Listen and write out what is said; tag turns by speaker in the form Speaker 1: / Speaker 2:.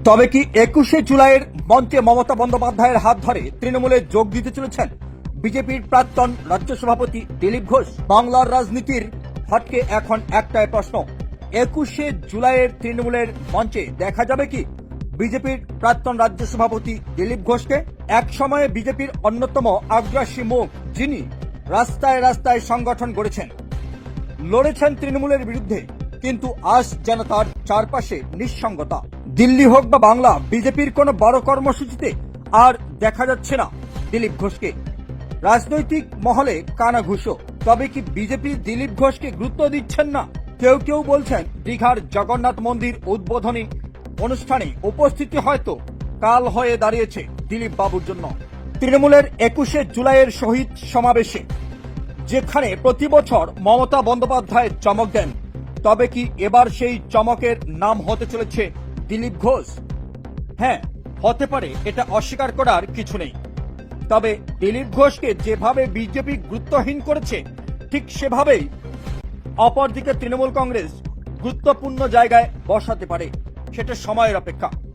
Speaker 1: তবে কি 21শে জুলাইয়ের মঞ্চে মমতা বন্দ্যোপাধ্যায়ের হাত ধরে তৃণমূলে যোগ দিতে চলেছেন বিজেপির প্রাক্তন রাজ্য সভাপতি দিলীপ ঘোষ? বাংলার রাজনীতির হটকে এখন একটাই প্রশ্ন, 21শে জুলাইয়ের তৃণমূলের মঞ্চে দেখা যাবে কি বিজেপির প্রাক্তন রাজ্য সভাপতি দিলীপ ঘোষকে? এক সময়ে বিজেপির অন্যতম আগ্রাসী মুখ, যিনি রাস্তায় রাস্তায় সংগঠন গড়েছেন, লড়েছেন তৃণমূলের বিরুদ্ধে, কিন্তু আজ যেন তার চারপাশে নিঃসঙ্গতা। দিল্লি হোক বা বাংলা, বিজেপির কোনো বড় কর্মসূচিতে আর দেখা যাচ্ছে না দিলীপ ঘোষকে। রাজনৈতিক মহলে কানাঘুষো। তবে কি বিজেপি দিলীপ ঘোষকে গুরুত্ব দিচ্ছেন না? কেউ কেউ বলছেন দীঘার জগন্নাথ মন্দির উদ্বোধনী অনুষ্ঠানে উপস্থিতি হয়তো কাল হয়ে দাঁড়িয়েছে দিলীপ বাবুর জন্য। তৃণমূলের 21শে জুলাইয়ের শহীদ সমাবেশে যেখানে প্রতি বছর মমতা বন্দ্যোপাধ্যায় চমক দেন, তবে কি এবার সেই চমকের নাম হতে চলেছে দিলীপ ঘোষ? হ্যাঁ, হতে পারে, এটা অস্বীকার করার কিছু নেই। তবে দিলীপ ঘোষকে যেভাবে বিজেপি গুরুত্বহীন করেছে, ঠিক সেভাবেই অপরদিকে তৃণমূল কংগ্রেস গুরুত্বপূর্ণ জায়গায় বসাতে পারে। সেটা সময়ের অপেক্ষা।